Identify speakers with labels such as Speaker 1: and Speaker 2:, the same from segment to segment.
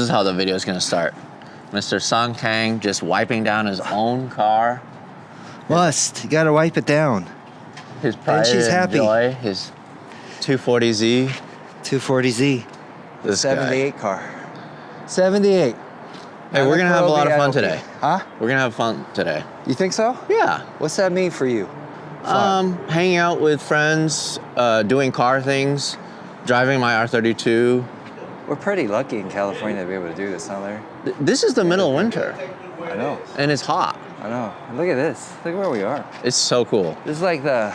Speaker 1: is how the video is gonna start. Mr. Sung Kang just wiping down his own car.
Speaker 2: Must. You gotta wipe it down.
Speaker 1: His pride
Speaker 2: she's
Speaker 1: and
Speaker 2: happy.
Speaker 1: joy. His 240Z.
Speaker 2: 240Z.
Speaker 1: This
Speaker 2: 78 car. 78.
Speaker 1: Hey, we're gonna have a lot of fun today.
Speaker 2: Huh?
Speaker 1: We're gonna have fun today.
Speaker 2: You think so?
Speaker 1: Yeah.
Speaker 2: What's that mean for you? Fun.
Speaker 1: Hanging out with friends, doing car things, driving my R32.
Speaker 2: We're pretty lucky in California to be able to do this, huh, Larry?
Speaker 1: This is the middle of winter.
Speaker 2: I know.
Speaker 1: And it's hot.
Speaker 2: I know. Look at this. Look where we are.
Speaker 1: It's so cool.
Speaker 2: This is like the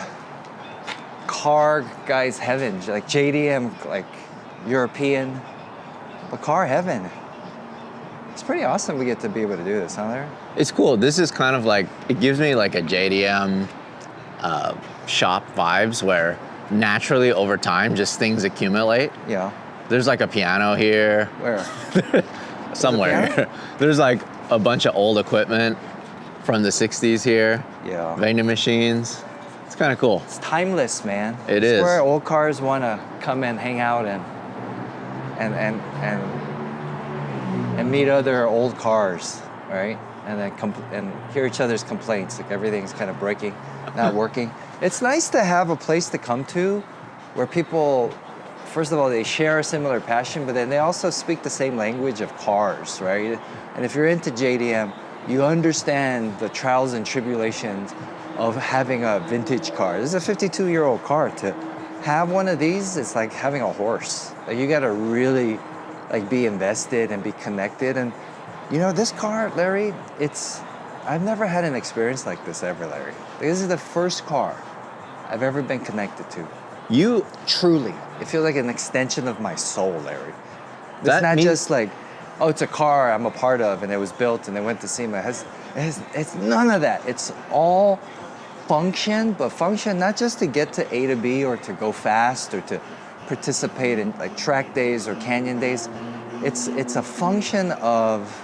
Speaker 2: car guy's heaven, like JDM, like European, but car heaven. It's pretty awesome we get to be able to do this, huh, Larry?
Speaker 1: It's cool. This is kind of like, it gives me like a JDM shop vibes where naturally over time, just things accumulate.
Speaker 2: Yeah.
Speaker 1: There's like a piano here.
Speaker 2: Where?
Speaker 1: Somewhere. There's like a bunch of old equipment from the 60s here.
Speaker 2: Yeah.
Speaker 1: Vending machines. It's kind of cool.
Speaker 2: It's timeless, man.
Speaker 1: It
Speaker 2: it's
Speaker 1: is.
Speaker 2: where old cars want to come and hang out and meet other old cars, right? And then and hear each other's complaints, like everything's kind of breaking, not working. It's nice to have a place to come to where people, first of all, they share a similar passion, but then they also speak the same language of cars, right? And if you're into JDM, you understand the trials and tribulations of having a vintage car. This is a 52-year-old car. To have one of these, it's like having a horse. Like you gotta really like be invested and be connected. And you know, this car, Larry, I've never had an experience like this ever, Larry. This is the first car I've ever been connected to.
Speaker 1: You
Speaker 2: Truly, it feels like an extension of my soul, Larry. It's
Speaker 1: That
Speaker 2: not
Speaker 1: means-
Speaker 2: just like, oh, it's a car I'm a part of and it was built and they went to SEMA. It's none of that. It's all function, but function not just to get to A to B or to go fast or to participate in like track days or canyon days. It's a function of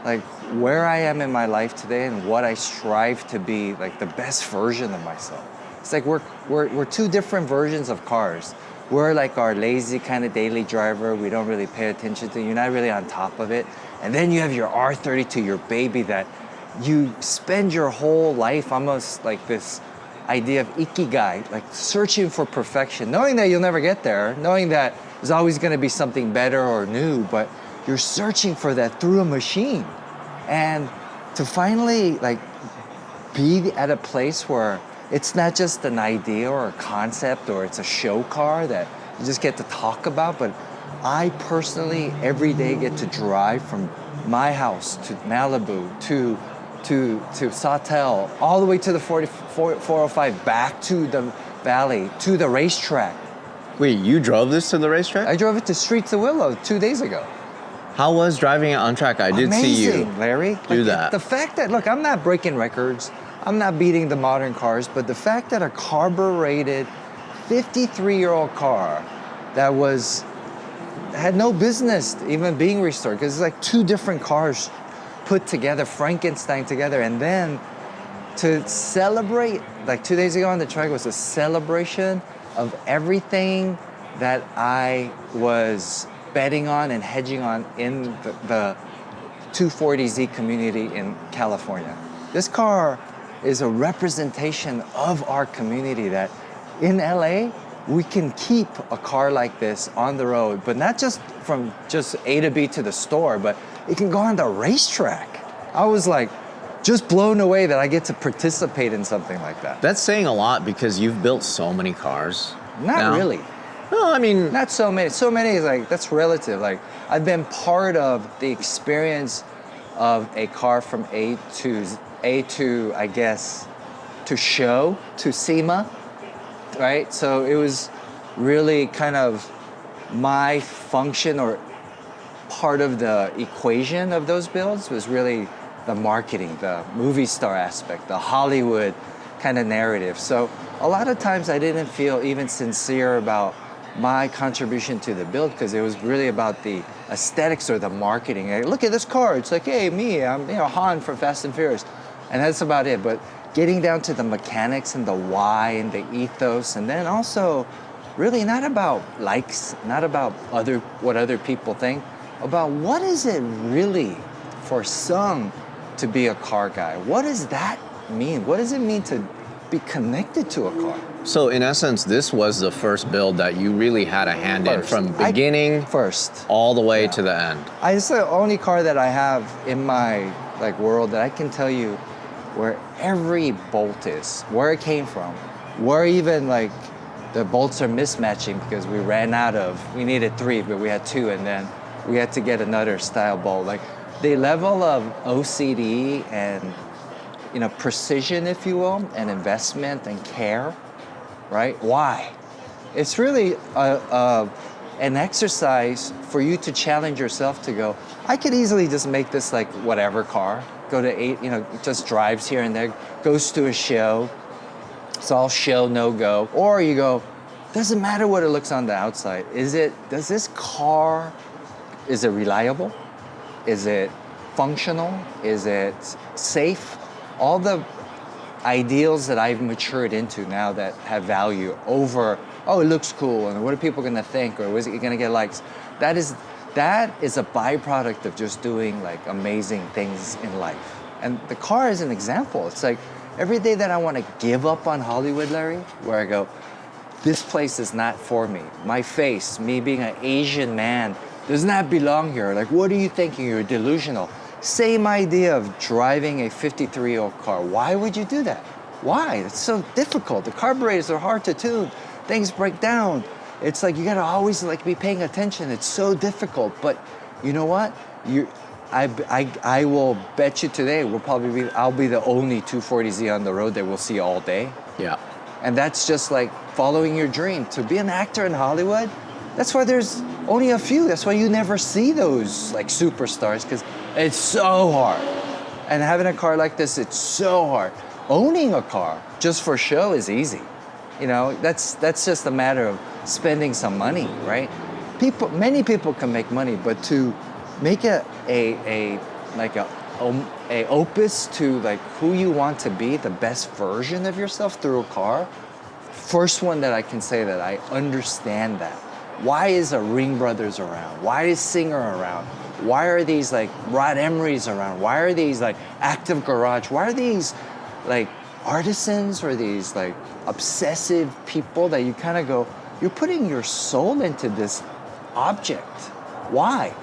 Speaker 2: like where I am in my life today and what I strive to be, like the best version of myself. It's like we're two different versions of cars. We're like our lazy kind of daily driver. We don't really pay attention to. You're not really on top of it. And then you have your R32, your baby that you spend your whole life almost like this idea of ikigai, like searching for perfection, knowing that you'll never get there, knowing that there's always going to be something better or new, but you're searching for that through a machine. And to finally like be at a place where it's not just an idea or a concept or it's a show car that you just get to talk about, but I personally every day get to drive from my house to Malibu to Sawtell, all the way to the 405, back to the valley, to the racetrack.
Speaker 1: Wait, you drove this to the racetrack?
Speaker 2: I drove it to Streets of Willow 2 days ago.
Speaker 1: How was driving it on track? I did see you
Speaker 2: Amazing, Larry.
Speaker 1: do that.
Speaker 2: The fact that, look, I'm not breaking records, I'm not beating the modern cars, but the fact that a carbureted 53-year-old car that had no business even being restored, because it's like two different cars put together, Frankenstein together, and then to celebrate, like 2 days ago on the track was a celebration of everything that I was betting on and hedging on in the 240Z community in California. This car is a representation of our community that in LA, we can keep a car like this on the road, but not just from just A to B to the store, but it can go on the racetrack. I was like, just blown away that I get to participate in something like that.
Speaker 1: That's saying a lot because you've built so many cars.
Speaker 2: Not
Speaker 1: now.
Speaker 2: really.
Speaker 1: No, I mean,
Speaker 2: Not so many. So many is like, that's relative. Like, I've been part of the experience of a car from A to, I guess, to show, to SEMA, right? So it was really kind of my function or part of the equation of those builds was really the marketing, the movie star aspect, the Hollywood kind of narrative. So a lot of times I didn't feel even sincere about my contribution to the build because it was really about the aesthetics or the marketing. Like, look at this car. It's like, hey, I'm Han from Fast and Furious. And that's about it. But getting down to the mechanics and the why and the ethos, and then also really not about likes, not about what other people think, about what is it really for some to be a car guy? What does that mean? What does it mean to be connected to a car?
Speaker 1: So in essence, this was the first build that you really had a hand in from beginning
Speaker 2: First.
Speaker 1: all the way
Speaker 2: Yeah.
Speaker 1: to the end.
Speaker 2: It's the only car that I have in my like world that I can tell you where every bolt is, where it came from, where even like the bolts are mismatching because we ran out of, we needed 3, but we had 2, and then we had to get another style bolt. Like the level of OCD and precision, if you will, and investment and care, right? Why? It's really an exercise for you to challenge yourself to go, I could easily just make this like whatever car, go to 8, just drives here and there, goes to a show, it's all show, no go. Or you go, doesn't matter what it looks on the outside. Does this car, is it reliable? Is it functional? Is it safe? All the ideals that I've matured into now that have value over, oh, it looks cool, and what are people gonna think, or is it gonna get likes? That is a byproduct of just doing like amazing things in life. And the car is an example. It's like every day that I wanna give up on Hollywood, Larry, where I go, this place is not for me. My face, me being an Asian man, does not belong here. Like, what are you thinking? You're delusional. Same idea of driving a 53-year-old car. Why would you do that? Why? It's so difficult. The carburetors are hard to tune. Things break down. It's like you gotta always like be paying attention. It's so difficult. But you know what? I will bet you today I'll be the only 240Z on the road that we'll see all day.
Speaker 1: Yeah.
Speaker 2: And that's just like following your dream. To be an actor in Hollywood, that's why there's only a few. That's why you never see those like superstars, because it's so hard. And having a car like this, it's so hard. Owning a car just for show is easy. That's just a matter of spending some money, right? Many people can make money, but to make a opus to like who you want to be, the best version of yourself through a car. First one that I can say that I understand that. Why is a Ring Brothers around? Why is Singer around? Why are these like Rod Emery's around? Why are these like Active Garage? Why are these like artisans or these like obsessive people that you kind of go, you're putting your soul into this object. Why?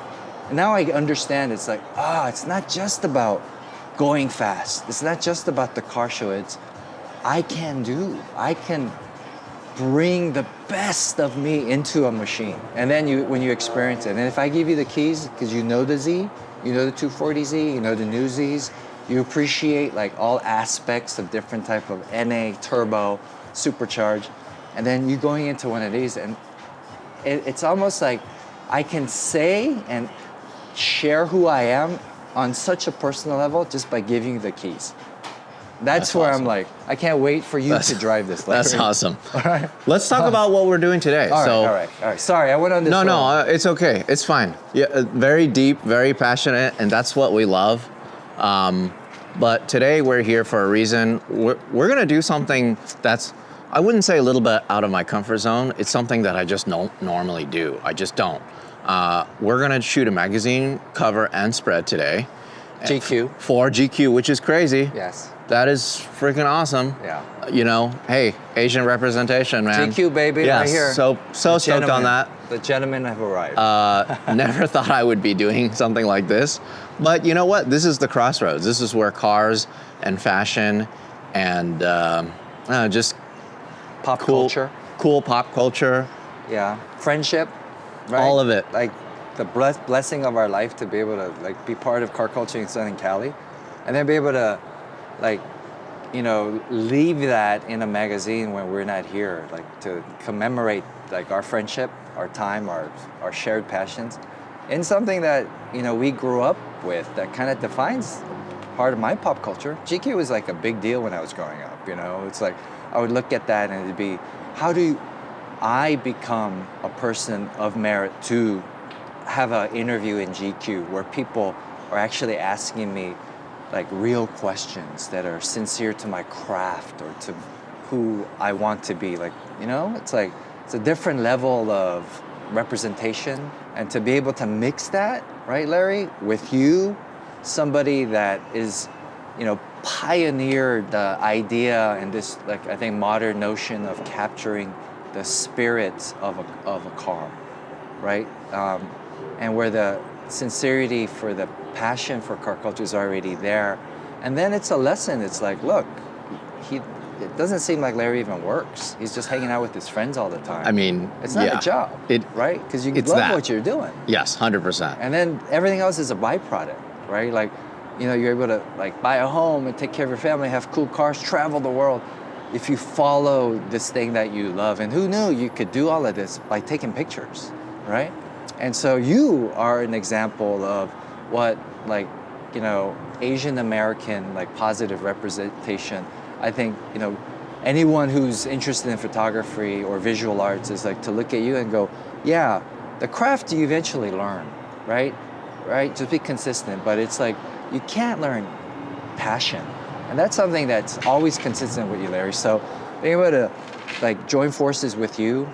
Speaker 2: And now I understand it's like, it's not just about going fast. It's not just about the car show. It's I can bring the best of me into a machine. And then when you experience it, and if I give you the keys, because you know the Z, you know the 240Z, you know the new Zs, you appreciate like all aspects of different type of NA, turbo, supercharged, and then you going into one of these, and it's almost like I can say and share who I am on such a personal level just by giving you the keys. That's where awesome. I'm like, I can't wait for you to drive this.
Speaker 1: That's awesome.
Speaker 2: All right.
Speaker 1: Let's talk about what we're doing today.
Speaker 2: All right. Sorry, I went on this.
Speaker 1: No, it's okay. It's fine. Yeah, very deep, very passionate, and that's what we love. But today we're here for a reason. We're gonna do something that's, I wouldn't say a little bit out of my comfort zone. It's something that I just don't normally do. I just don't. We're gonna shoot a magazine cover and spread today.
Speaker 2: GQ.
Speaker 1: For GQ, which is crazy.
Speaker 2: Yes.
Speaker 1: That is freaking awesome.
Speaker 2: Yeah.
Speaker 1: Hey, Asian representation, man.
Speaker 2: GQ, baby, right here.
Speaker 1: So stoked on that.
Speaker 2: The gentlemen have arrived.
Speaker 1: Never thought I would be doing something like this. But you know what? This is the crossroads. This is where cars and fashion and just
Speaker 2: pop culture.
Speaker 1: Cool pop culture.
Speaker 2: Yeah. Friendship. Right?
Speaker 1: All of it.
Speaker 2: Like the blessing of our life to be able to like be part of car culture in Southern Cali, and then be able to leave that in a magazine when we're not here, like to commemorate like our friendship, our time, our shared passions, in something that we grew up with that kind of defines part of my pop culture. GQ was like a big deal when I was growing up. It's like I would look at that and it'd be, how do I become a person of merit to have an interview in GQ where people are actually asking me like real questions that are sincere to my craft or to who I want to be. Like, it's like, it's a different level of representation, and to be able to mix that, right, Larry, with you, somebody that is, you know, pioneered the idea and this, like, I think modern notion of capturing the spirit of a car, right? And where the sincerity for the passion for car culture is already there. And then it's a lesson. It's like, look, it doesn't seem like Larry even works. He's just hanging out with his friends all the time.
Speaker 1: I mean,
Speaker 2: it's not a job, right? Because you love what you're doing.
Speaker 1: Yes, 100%.
Speaker 2: And then everything else is a byproduct, right? Like, you know, you're able to like buy a home and take care of your family, have cool cars, travel the world. If you follow this thing that you love, and who knew you could do all of this by taking pictures, right? And so you are an example of what, like, you know, Asian American, like, positive representation. I think, you know, anyone who's interested in photography or visual arts is like to look at you and go, yeah, the craft you eventually learn, right? Right? Just be consistent. But it's like, you can't learn passion. And that's something that's always consistent with you, Larry. So being able to, like, join forces with you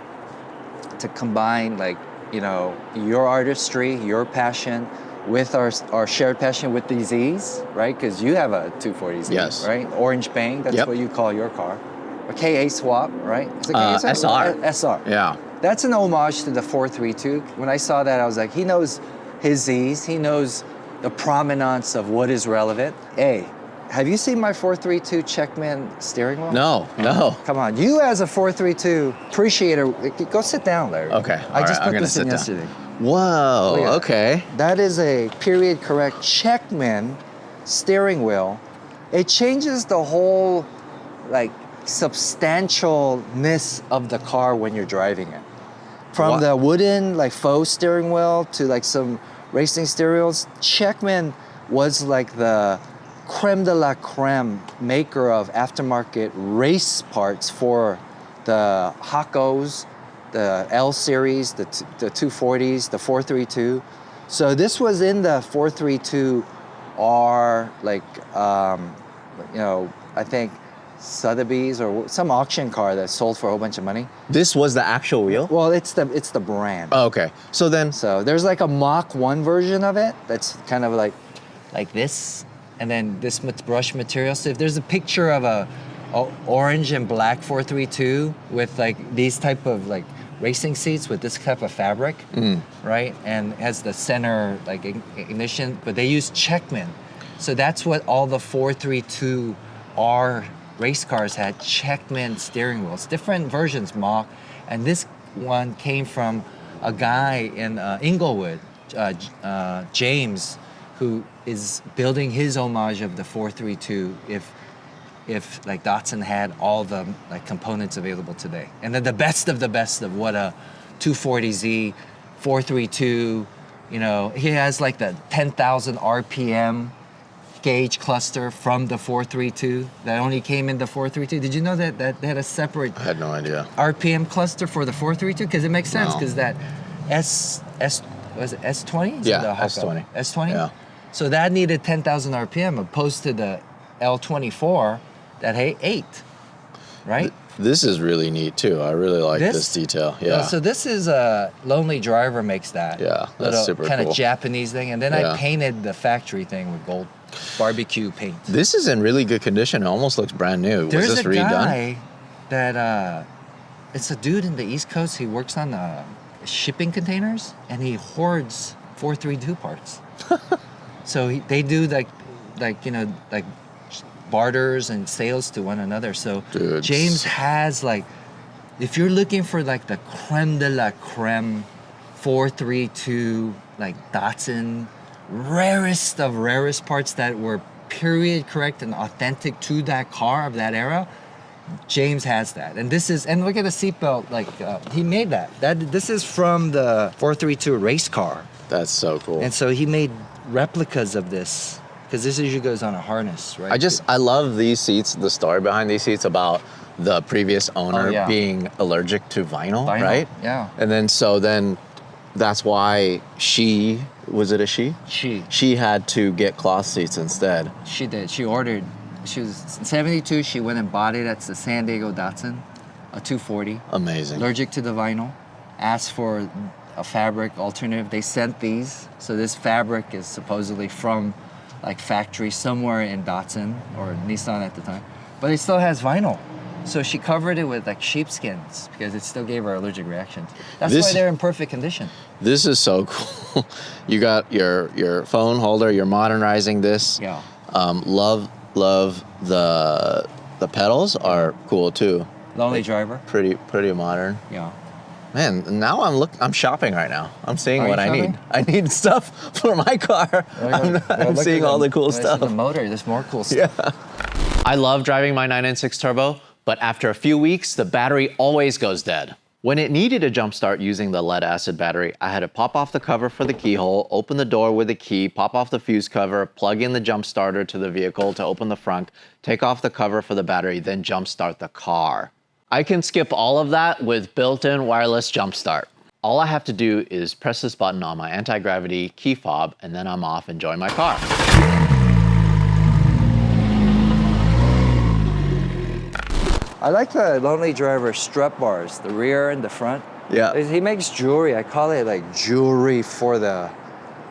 Speaker 2: to combine, like, you know, your artistry, your passion, with our shared passion with the Z's, right? Because you have a 240Z,
Speaker 1: yes,
Speaker 2: right? Orange Bang, that's what you call your car. A KA swap, right? Is it KA swap?
Speaker 1: SR.
Speaker 2: SR.
Speaker 1: Yeah.
Speaker 2: That's an homage to the 432. When I saw that, I was like, he knows his Z's. He knows the provenance of what is relevant. Hey, have you seen my 432 Checkman steering wheel?
Speaker 1: No.
Speaker 2: Come on, you as a 432 appreciator, go sit down, Larry.
Speaker 1: Okay.
Speaker 2: I just put this in yesterday.
Speaker 1: Whoa, okay.
Speaker 2: That is a period correct Checkman steering wheel. It changes the whole, like, substantialness of the car when you're driving it. From the wooden, like, faux steering wheel to, like, some racing steering wheels, Checkman was like the creme de la creme maker of aftermarket race parts for the Hakos, the L series, the 240s, the 432. So this was in the 432R, like, you know, I think Sotheby's or some auction car that sold for a whole bunch of money.
Speaker 1: This was the actual wheel?
Speaker 2: Well, it's the brand.
Speaker 1: Oh, okay. So
Speaker 2: there's like a Mach 1 version of it that's kind of like this, and then this brush material. So if there's a picture of a orange and black 432 with, like, these type of, like, racing seats with this type of fabric, right? And has the center, like, ignition, but they use Checkman. So that's what all the 432R race cars had, Checkman steering wheels, different versions, Mach. And this one came from a guy in Inglewood, James, who is building his homage of the 432 if like Datsun had all the, like, components available today. And then the best of what a 240Z, 432, you know, he has like the 10,000 RPM gauge cluster from the 432 that only came in the 432. Did you know that they had a separate
Speaker 1: I had no idea.
Speaker 2: RPM cluster for the 432? Because it makes sense, because that was it S20?
Speaker 1: Yeah, S20.
Speaker 2: S20?
Speaker 1: Yeah.
Speaker 2: So that needed 10,000 RPM opposed to the L24 that had 8, right?
Speaker 1: This is really neat too. I really like this detail. Yeah.
Speaker 2: So this is a Lonely Driver makes that.
Speaker 1: Yeah, that's
Speaker 2: little
Speaker 1: super
Speaker 2: kind
Speaker 1: cool.
Speaker 2: of Japanese thing. And then I painted the factory thing with gold barbecue paint.
Speaker 1: This is in really good condition. It almost looks brand new.
Speaker 2: There's
Speaker 1: Was this
Speaker 2: a
Speaker 1: redone?
Speaker 2: guy that, it's a dude in the East Coast. He works on shipping containers, and he hoards 432 parts. So they do like you know, like barters and sales to one another. So
Speaker 1: Dudes.
Speaker 2: James has, like, if you're looking for, like, the creme de la creme 432, like, Datsun, rarest of rarest parts that were period correct and authentic to that car of that era, James has that. And this is, and look at the seatbelt, like, he made that. This is from the 432 race car.
Speaker 1: That's so cool.
Speaker 2: And so he made replicas of this, because this usually goes on a harness, right?
Speaker 1: I love these seats, the story behind these seats about the previous owner being allergic to vinyl, right?
Speaker 2: Yeah.
Speaker 1: And then that's why was it a she? She had to get cloth seats instead.
Speaker 2: She did. She ordered, she was 72, she went and bought it at the San Diego Datsun, a 240.
Speaker 1: Amazing.
Speaker 2: Allergic to the vinyl. Asked for a fabric alternative. They sent these. So this fabric is supposedly from like factory somewhere in Datsun or Nissan at the time. But it still has vinyl. So she covered it with like sheepskins because it still gave her allergic reactions. That's why they're in perfect condition.
Speaker 1: This is so cool. You got your phone holder, you're modernizing this.
Speaker 2: Yeah.
Speaker 1: Love the pedals are cool too.
Speaker 2: Lonely driver.
Speaker 1: Pretty modern.
Speaker 2: Yeah.
Speaker 1: Man, now I'm shopping right now. I'm seeing
Speaker 2: Are
Speaker 1: what
Speaker 2: you
Speaker 1: I need.
Speaker 2: shopping?
Speaker 1: I need stuff for my car. I'm seeing all the cool stuff.
Speaker 2: The motor, there's more cool stuff.
Speaker 1: Yeah. I love driving my 996 Turbo, but after a few weeks, the battery always goes dead. When it needed a jump start using the lead acid battery, I had to pop off the cover for the keyhole, open the door with a key, pop off the fuse cover, plug in the jump starter to the vehicle to open the front, take off the cover for the battery, then jump start the car. I can skip all of that with built-in wireless jump start. All I have to do is press this button on my anti-gravity key fob, and then I'm off enjoying my car.
Speaker 2: I like the Lonely Driver strut bars, the rear and the front.
Speaker 1: Yeah.
Speaker 2: He makes jewelry. I call it like jewelry for the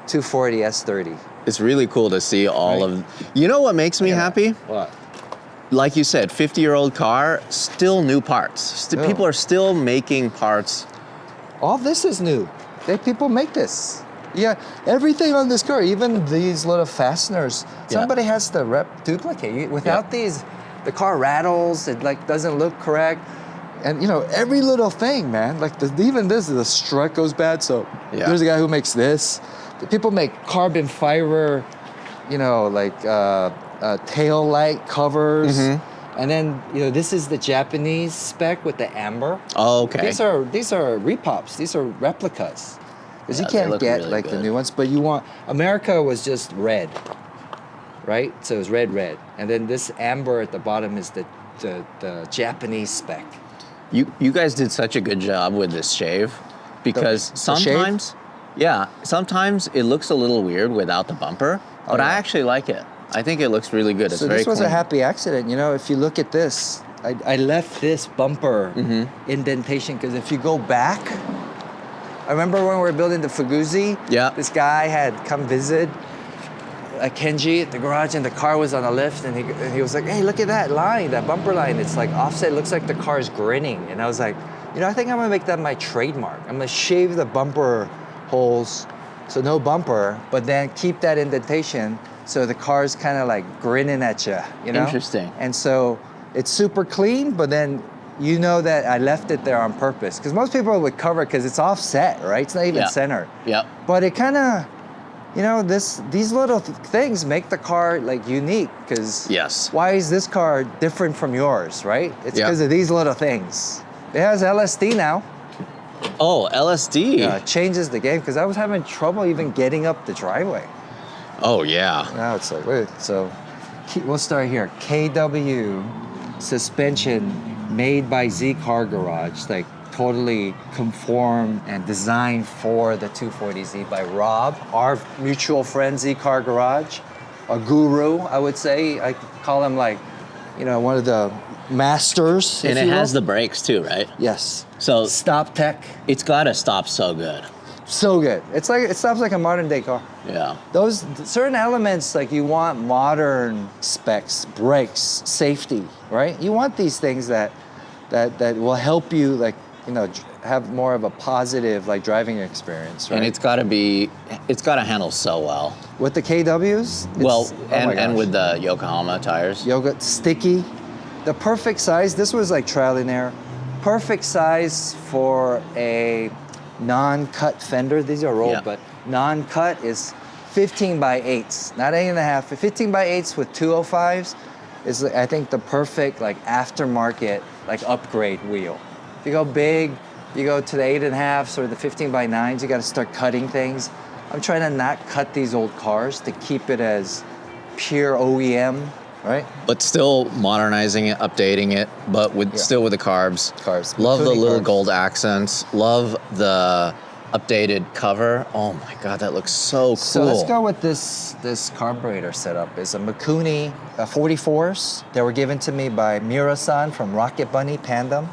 Speaker 2: 240 S30.
Speaker 1: It's really cool to see all of... You know what makes me happy?
Speaker 2: What?
Speaker 1: Like you said, 50-year-old car, still new parts.
Speaker 2: Yeah.
Speaker 1: People are still making parts.
Speaker 2: All this is new. People make this. Yeah, everything on this car, even these little fasteners, somebody has to duplicate. Without these, the car rattles, it like doesn't look correct. And you know, every little thing, man, like even this, the strut goes bad, so there's a guy who makes this. People make carbon fiber, you know, like tail light covers. And then, you know, this is the Japanese spec with the amber.
Speaker 1: Oh, okay.
Speaker 2: These are repops, these are replicas. Because you can't get
Speaker 1: really
Speaker 2: like
Speaker 1: good.
Speaker 2: the new ones, but you want, America was just red, right? So it was red. And then this amber at the bottom is the Japanese spec.
Speaker 1: You guys did such a good job with this shave because sometimes it looks a little weird without the bumper, but I actually like it. I think it looks really good. It's
Speaker 2: So
Speaker 1: very
Speaker 2: this was
Speaker 1: clean.
Speaker 2: a happy accident. You know, if you look at this, I left this bumper indentation because if you go back, I remember when we were building the Fugu Z, this guy had come visit Kenji at the garage and the car was on a lift and he was like, hey, look at that line, that bumper line. It's like offset, it looks like the car's grinning. And I was like, you know, I think I'm gonna make that my trademark. I'm gonna shave the bumper holes, so no bumper, but then keep that indentation so the car's kind of like grinning at you, you know?
Speaker 1: Interesting.
Speaker 2: And so it's super clean, but then you know that I left it there on purpose. Because most people would cover it because it's offset, right? It's not even centered.
Speaker 1: Yeah.
Speaker 2: But it kind of, you know, these little things make the car like unique. Because why is this car different from yours, right? It's because of these little things. It has LSD now.
Speaker 1: Oh, LSD.
Speaker 2: Yeah, it changes the game because I was having trouble even getting up the driveway.
Speaker 1: Oh, yeah.
Speaker 2: Now it's like, wait, so we'll start here. KW suspension made by Z Car Garage, like totally conformed and designed for the 240Z by Rob, our mutual friend Z Car Garage, a guru, I would say. I call him like, you know, one of the masters.
Speaker 1: And it has the brakes too, right?
Speaker 2: Yes.
Speaker 1: So
Speaker 2: stop tech.
Speaker 1: It's gotta stop so good.
Speaker 2: So good. It's like, it stops like a modern day car.
Speaker 1: Yeah.
Speaker 2: Those certain elements, like you want modern specs, brakes, safety, right? You want these things that will help you, like, you know, have more of a positive like driving experience, right?
Speaker 1: And it's gotta handle so well.
Speaker 2: With the KWs?
Speaker 1: And with the Yokohama tires.
Speaker 2: Yoga, sticky. The perfect size, this was like trial and error. Perfect size for a non-cut fender. These are rolled, but non-cut is 15 by 8s, not 8.5. 15 by 8s with 205s is, I think, the perfect like aftermarket like upgrade wheel. If you go big, you go to the 8.5s or the 15 by 9s, you got to start cutting things. I'm trying to not cut these old cars to keep it as pure OEM, right?
Speaker 1: But still modernizing it, updating it, but still with the carbs. Love the little gold accents. Love the updated cover. Oh my God, that looks so cool.
Speaker 2: So let's go with this carburetor setup. It's a Mikuni 44s. They were given to me by Mira-san from Rocket Bunny Pandem.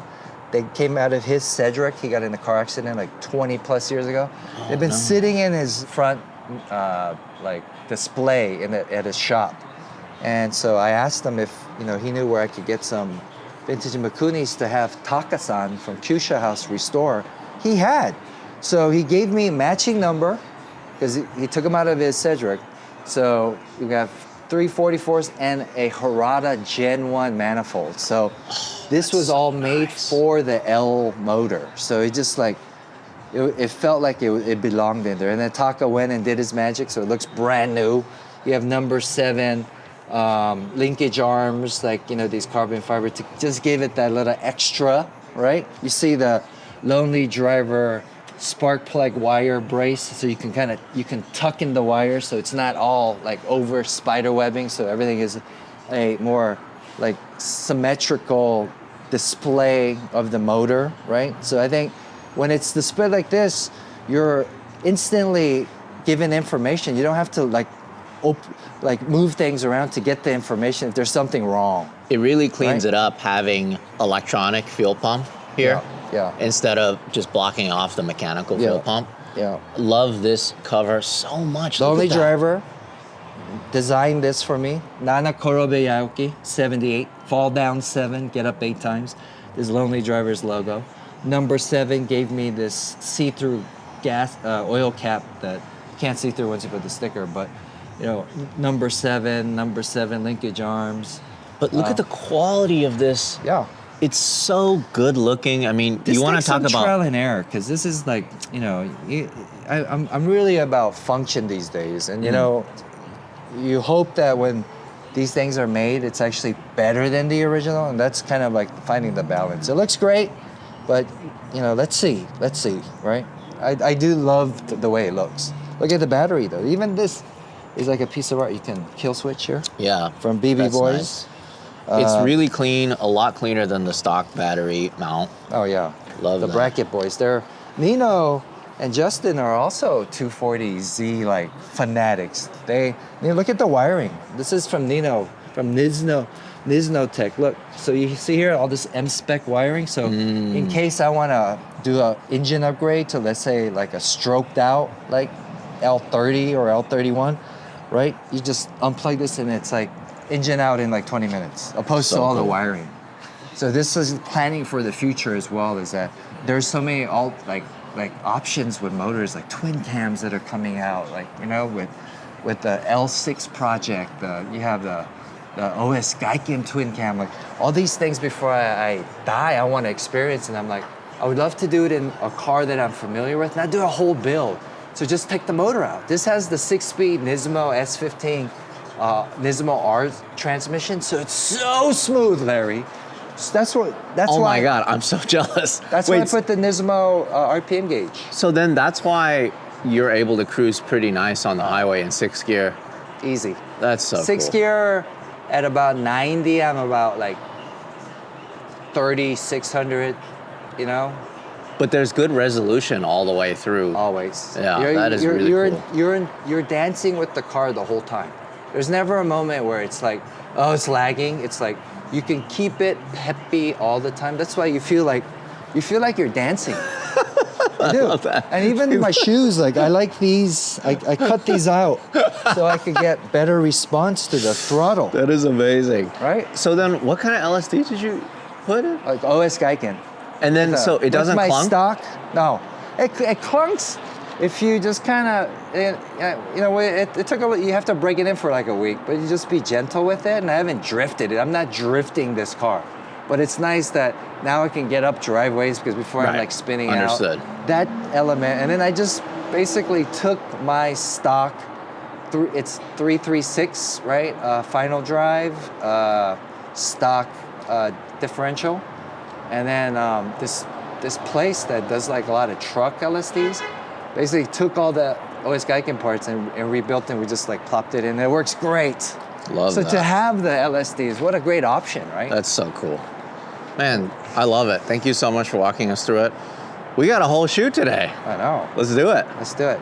Speaker 2: They came out of his Cedric. He got in a car accident like 20 plus years ago.
Speaker 1: Oh,
Speaker 2: They've been
Speaker 1: no.
Speaker 2: sitting in his front like display at his shop. And so I asked him if he knew where I could get some vintage Makunis to have Taka-san from Kyusha House restore. He had. So he gave me a matching number because he took them out of his Cedric. So we got 344s and a Harada Gen 1 manifold. So this was all made for the L motor. So it just like, it felt like it belonged in there. And then Taka went and did his magic, so it looks brand new. You have number 7 linkage arms, like, these carbon fiber to just give it that little extra, right? You see the Lonely Driver spark plug wire brace, so you can tuck in the wire so it's not all like over spider webbing, so everything is a more like symmetrical display of the motor, right? So I think when it's displayed like this, you're instantly given information. You don't have to like move things around to get the information if there's something wrong.
Speaker 1: It really cleans
Speaker 2: Right?
Speaker 1: it up having electronic fuel pump here.
Speaker 2: Yeah.
Speaker 1: Instead of just blocking off the mechanical fuel pump.
Speaker 2: Yeah.
Speaker 1: Love this cover so much. Look
Speaker 2: Lonely
Speaker 1: at that.
Speaker 2: Driver designed this for me. Nana Korobe Yaoki, 78. Fall down 7, get up 8 times. This Lonely Driver's logo. Number 7 gave me this see-through gas oil cap that you can't see through once you put the sticker, but number 7 linkage arms.
Speaker 1: But look at the quality of this.
Speaker 2: Yeah.
Speaker 1: It's so good looking. I mean,
Speaker 2: This
Speaker 1: you want to
Speaker 2: takes
Speaker 1: talk
Speaker 2: some
Speaker 1: about
Speaker 2: trial and error, because this is like, I'm really about function these days, and you hope that when these things are made, it's actually better than the original, and that's kind of like finding the balance. It looks great, but let's see, right? I do love the way it looks. Look at the battery though. Even this is like a piece of art. You can kill switch here.
Speaker 1: Yeah.
Speaker 2: From BB
Speaker 1: that's
Speaker 2: Boys.
Speaker 1: nice. It's really clean, a lot cleaner than the stock battery mount.
Speaker 2: Oh yeah,
Speaker 1: Love
Speaker 2: the
Speaker 1: that.
Speaker 2: Bracket Boys. Nino and Justin are also 240Z like fanatics. Look at the wiring. This is from Nino, from Nizno Tech. Look, so you see here all this M spec wiring. So in case I want to do a engine upgrade to, let's say, like a stroked out like L30 or L31, right? You just unplug this and it's like engine out in like 20 minutes, opposed to all the wiring. So this is planning for the future as well, is that there's so many like options with motors, like twin cams that are coming out, like, with the L6 project, you have the OS Gaiken twin cam, like all these things before I die, I want to experience, and I'm like, I would love to do it in a car that I'm familiar with, not do a whole build. So just take the motor out. This has the 6-speed Nismo S15 Nismo R transmission, so it's so smooth, Larry. So that's
Speaker 1: Oh
Speaker 2: why.
Speaker 1: my God, I'm so jealous.
Speaker 2: That's why I put the Nismo RPM gauge.
Speaker 1: So then that's why you're able to cruise pretty nice on the highway in 6th gear.
Speaker 2: Easy.
Speaker 1: That's so
Speaker 2: Sixth
Speaker 1: cool.
Speaker 2: gear at about 90, I'm about like 3,600,
Speaker 1: But there's good resolution all the way through.
Speaker 2: always.
Speaker 1: Yeah, that is really cool.
Speaker 2: You're dancing with the car the whole time. There's never a moment where it's like, oh, it's lagging. It's like you can keep it peppy all the time. That's why you feel like you're dancing. I do.
Speaker 1: love that.
Speaker 2: And even my shoes, like I like these. I cut these out so I could get better response to the throttle.
Speaker 1: That is amazing.
Speaker 2: Right?
Speaker 1: So then what kind of LSD did you put in?
Speaker 2: Like OS Gaiken.
Speaker 1: And then so it doesn't
Speaker 2: That's my
Speaker 1: clunk?
Speaker 2: stock. No, it clunks if you just kind of, it took you have to break it in for like a week, but you just be gentle with it. And I haven't drifted it. I'm not drifting this car, but it's nice that now I can get up driveways, because before I'm
Speaker 1: Right.
Speaker 2: like spinning
Speaker 1: Understood.
Speaker 2: out. That element, and then I just basically took my stock. It's 336, right? Final drive, stock differential. And then this place that does like a lot of truck LSDs basically took all the OS Gaiken parts and rebuilt, and we just like plopped it in. It works great.
Speaker 1: Love
Speaker 2: So
Speaker 1: that.
Speaker 2: to have the LSDs, what a great option, right?
Speaker 1: That's so cool. Man, I love it. Thank you so much for walking us through it. We got a whole shoot today.
Speaker 2: I know.
Speaker 1: Let's do it.
Speaker 2: Let's do it.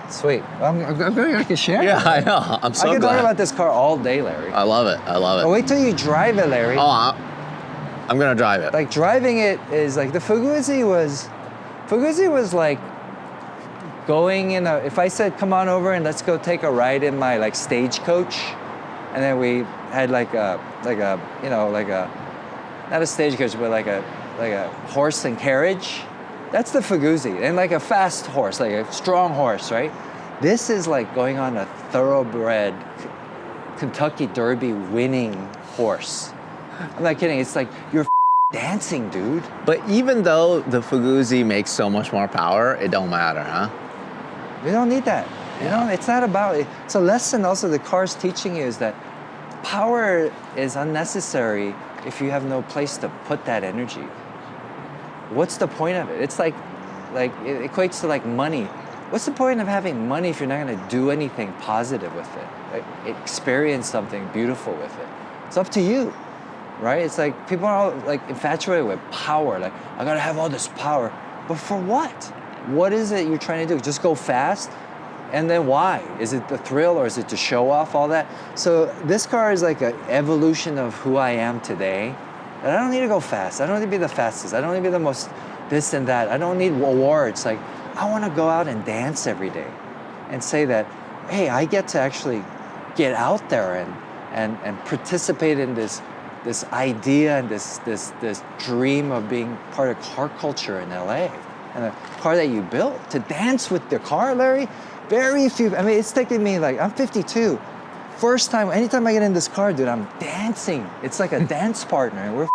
Speaker 2: Sweet. I'm going to share.
Speaker 1: Yeah, I know. I'm so
Speaker 2: I can
Speaker 1: glad.
Speaker 2: talk about this car all day, Larry.
Speaker 1: I love it. I love it.
Speaker 2: But wait till you drive it, Larry.
Speaker 1: Oh, I'm gonna drive it.
Speaker 2: Like driving it is like the Fugu Z was like going in a, if I said come on over and let's go take a ride in my like stagecoach, and then we had like a you know, like a, not a stagecoach but like a horse and carriage. That's the Fugu Z, and like a fast horse, like a strong horse, right? This is like going on a thoroughbred Kentucky Derby winning horse. I'm not kidding. It's like you're dancing, dude.
Speaker 1: But even though the Fugu Z makes so much more power, it don't matter, huh?
Speaker 2: You don't need that. You know, it's not about it. It's a lesson also the car's teaching you is that power is unnecessary if you have no place to put that energy. What's the point of it? It's like it equates to like money. What's the point of having money if you're not going to do anything positive with it? Like, experience something beautiful with it. It's up to you, right? It's like people are all like infatuated with power. Like, I got to have all this power. But for what? What is it you're trying to do? Just go fast? And then why? Is it the thrill or is it to show off all that? So this car is like an evolution of who I am today. And I don't need to go fast. I don't need to be the fastest. I don't need to be the most this and that. I don't need awards. Like, I want to go out and dance every day and say that, hey, I get to actually get out there and participate in this idea and this dream of being part of car culture in LA. And a car that you built to dance with the car, Larry, very few. I mean, it's taken me like, I'm 52. First time, anytime I get in this car, dude, I'm dancing. It's like a dance partner, and we're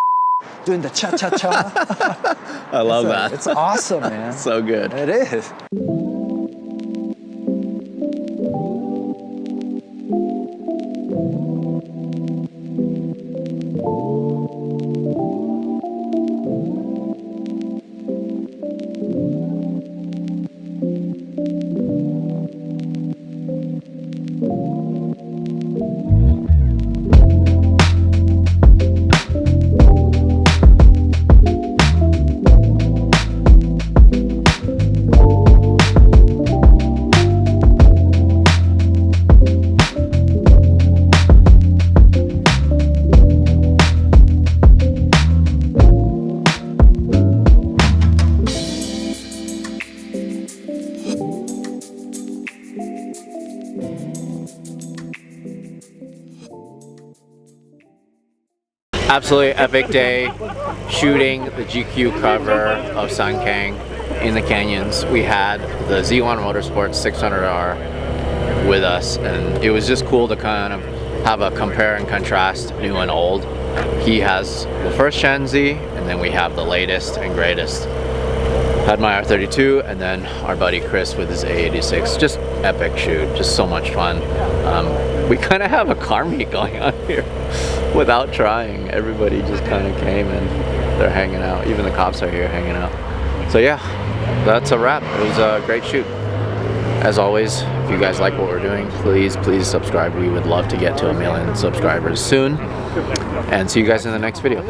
Speaker 2: doing the cha-cha-cha.
Speaker 1: I love that.
Speaker 2: It's awesome, man.
Speaker 1: So good.
Speaker 2: It is.
Speaker 1: Absolutely epic day shooting the GQ cover of Kang in the canyons. We had the Z1 Motorsports 600R with us, and it was just cool to kind of have a compare and contrast new and old. He has the first Chen Z, and then we have the latest and greatest. Had my R32, and then our buddy Chris with his A86. Just epic shoot, just so much fun. We kind of have a car meet going on here without trying. Everybody just kind of came and they're hanging out. Even the cops are here hanging out. So yeah, that's a wrap. It was a great shoot. As always, if you guys like what we're doing, please subscribe. We would love to get to 1 million subscribers soon. And see you guys in the next video.